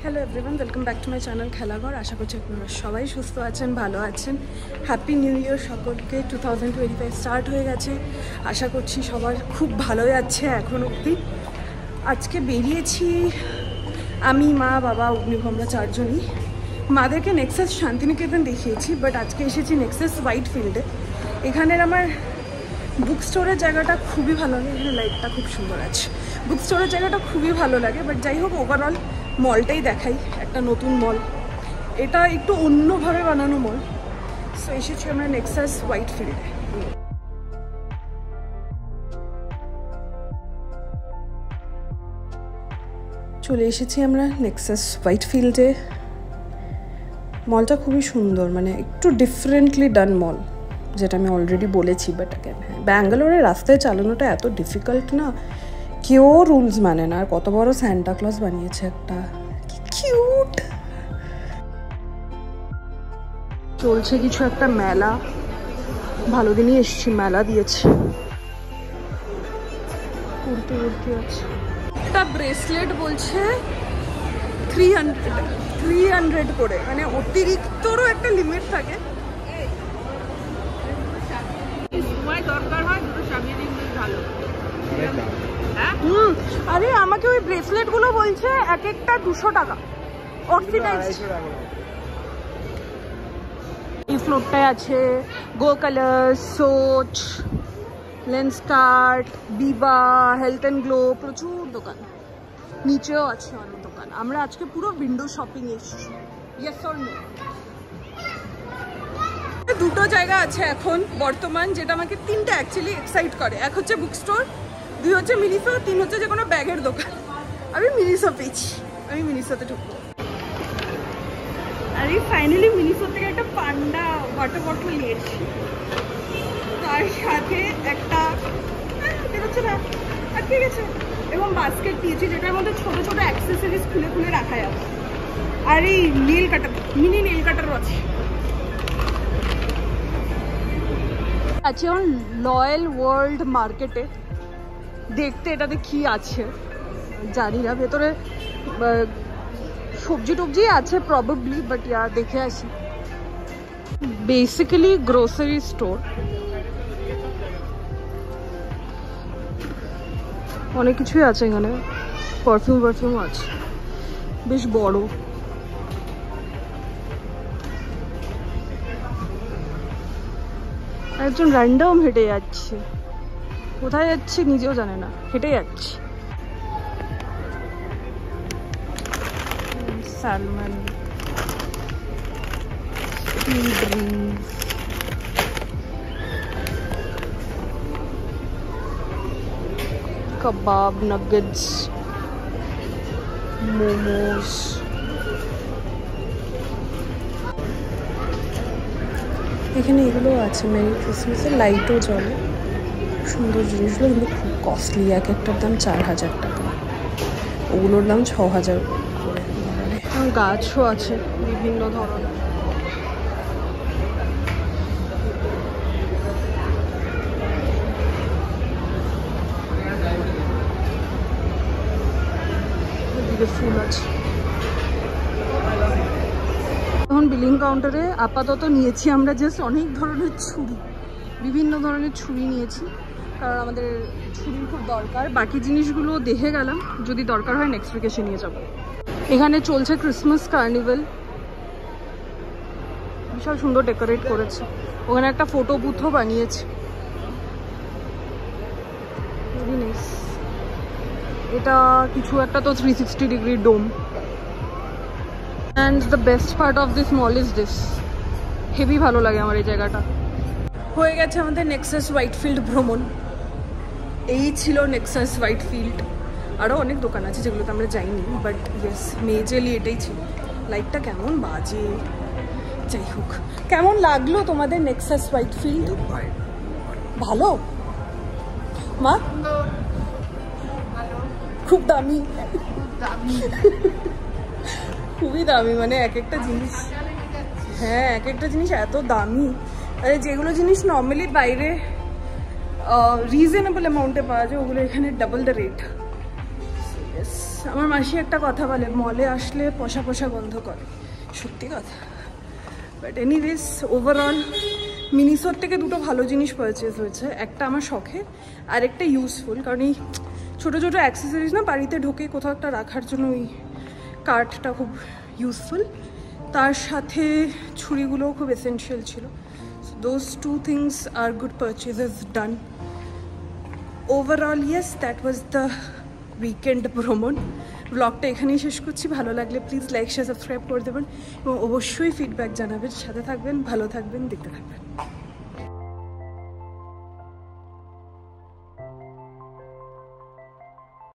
Hello everyone, welcome back to my channel Khelaghar. আশা করছি আপনারা সবাই সুস্থ আছেন, ভালো আছেন। হ্যাপি নিউ ইয়ার সকলকে। 2025 স্টার্ট হয়ে গেছে। আশা করছি সবার খুব ভালো যাচ্ছে এখন অবধি। আজকে বেরিয়েছি আমি, মা, বাবা, অগ্নিভ, আমরা চারজনই। মাদেরকে নেক্সাস শান্তিনিকেতন দেখিয়েছি, বাট আজকে এসেছি নেক্সাস হোয়াইট ফিল্ডে। এখানের আমার বুক স্টোরের জায়গাটা খুবই ভালো লাগে, এখানে লাইটটা খুব সুন্দর আছে। বুক স্টোরের জায়গাটা খুবই ভালো লাগে, বাট যাই হোক ওভারঅল মলটাই দেখাই, একটা নতুন মল। এটা একটু অন্যভাবে বানানো মল। সো এসেছি আমরা নেক্সাস হোয়াইট ফিল্ডে। চলে এসেছি আমরা নেক্সাস হোয়াইট ফিল্ডে। মলটা খুবই সুন্দর, মানে একটু ডিফারেন্টলি ডান মল, যেটা আমি অলরেডি বলেছি। বাট হ্যাঁ, ব্যাঙ্গালোরের রাস্তায় চালানোটা এত ডিফিকাল্ট না, কেউ রুলস মানে না। আর কত বড় স্যান্টা ক্লজ বানিয়েছে একটা, কি কিউট। চলছে কিছু একটা মেলা, ভালো দিনই এসছি, মেলা দিয়েছে। কুর্তি উর্তি আছে। একটা ব্রেসলেট বলছে 300 করে, মানে অতিরিক্তরও একটা লিমিট থাকে। আরে আমাকে ওই ব্রেসলেট গুলো বলছে এক একটা 200 টাকা। এই ফ্লোরটায় আছে Go Color, Soch, Lenskart, Biba, Health and Glow, প্রচুর দোকান। নিচেও আছে অনেক দোকান। আমরা আজকে পুরো উইন্ডো শপিং এসেছি। Yes or no? দুটো জায়গা আছে এখন বর্তমান, যেটা আমাকে তিনটা অ্যাকচুয়ালি এক্সাইট করে। এক হচ্ছে বুক স্টোর, 2 হচ্ছে মিনিসো, 3 হচ্ছে যে কোনো ব্যাগের দোকান। আমি মিনিসো পেয়েছি, আমি মিনিসোতে ঢুকবো। আরে ফাইনালি মিনিসো থেকে একটা পান্ডা ওয়াটার বটল নিয়েছি, তার সাথে একটা বেরোচ্ছে না আর ঠিক আছে, এবং বাস্কেট দিয়েছি যেটার মধ্যে ছোট ছোট অ্যাক্সেসরিজ খুলে খুলে রাখা যাবে। আর এই নেল কাটার, মিনি নেল কাটারও আছে। আছে এখন লয়াল ওয়ার্ল্ড মার্কেটে, দেখতে এটাতে কি আছে জানি না, ভেতরে সবজি টবজি আছে প্রবাবলি, বাট ইয়া দেখে আসি। বেসিক্যালি গ্রোসারি স্টোর, অনেক কিছুই আছে এখানে। পারফিউম আছে, বেশ বড়। একজন র্যান্ডম হেঁটে যাচ্ছে, কোথায় যাচ্ছে নিজেও জানে না, হেঁটে যাচ্ছে। স্যালমন, কাবাব, নাগেটস, মোমোস। এখানে এগুলো আছে, মেরি ক্রিসমাসের লাইটও জ্বলে, সুন্দর জিনিসগুলো, কিন্তু খুব কস্টলি। এক একটার দাম 4000 টাকা, ওগুলোর দাম 6000 করে। গাছও আছে বিভিন্ন ধরনের। ফুল আছে। এখন বিলিং কাউন্টারে আপাতত নিয়েছি আমরা জাস্ট অনেক ধরনের ছুরি, বিভিন্ন ধরনের ছুরি নিয়েছি, কারণ আমাদের ছুরির খুব দরকার। বাকি জিনিসগুলো দেখে গেলাম, যদি দরকার হয় নেক্সট উইকে এসে নিয়ে যাব। এখানে চলছে ক্রিসমাস কার্নিভেল, বিশাল সুন্দর ডেকোরেট করেছে। ওখানে একটা ফটো বুথও বানিয়েছে। এটা কিছু একটা তো 360 degree dome. And the best part of this mall is this, heavy ভালো লাগে আমার এই জায়গাটা। হয়ে গেছে আমাদের নেক্সাস হোয়াইট ফিল্ড ভ্রমণ। এই ছিল নেক্সাস হোয়াইট ফিল্ড। আরও অনেক দোকান আছে যেগুলোতে আমরা যাইনি, বাট ইয়েস মেজরলি এটাই ছিল। লাইটটা কেমন বাজে, যাই হোক। কেমন লাগলো তোমাদের নেক্সাস হোয়াইট ফিল্ড? ভালো মা? খুব দামি, খুবই দামি, মানে এক একটা জিনিস, হ্যাঁ এক একটা জিনিস এত দামি। আরে যেগুলো জিনিস নর্মালি বাইরে রিজনেবল অ্যামাউন্টে পাওয়া যায়, ওগুলো এখানে ডাবল দ্য রেট। ইয়েস, আমার মাসি একটা কথা বলে, মলে আসলে পশা পশা গন্ধ করে, সত্যি কথা। বাট এনিওয়েজ ওভারঅল মিনিসোর থেকে দুটো ভালো জিনিস পারচেজ হয়েছে, একটা আমার শখে আর একটা ইউজফুল, কারণ এই ছোটো ছোটো অ্যাক্সেসরিজ না বাড়িতে ঢোকে কোথাও একটা রাখার জন্য ওই কার্টটা খুব ইউজফুল, তার সাথে ছুরিগুলোও খুব এসেনশিয়াল ছিল। Those two things are good purchases done. Overall yes, that was the weekend ভ্রমণ। ব্লগটা এখানেই শেষ করছি। ভালো লাগলে প্লিজ লাইক শেয়ার সাবস্ক্রাইব করে দেবেন এবং অবশ্যই ফিডব্যাক জানাবেন। সাথে থাকবেন, ভালো থাকবেন, দেখতে থাকবেন।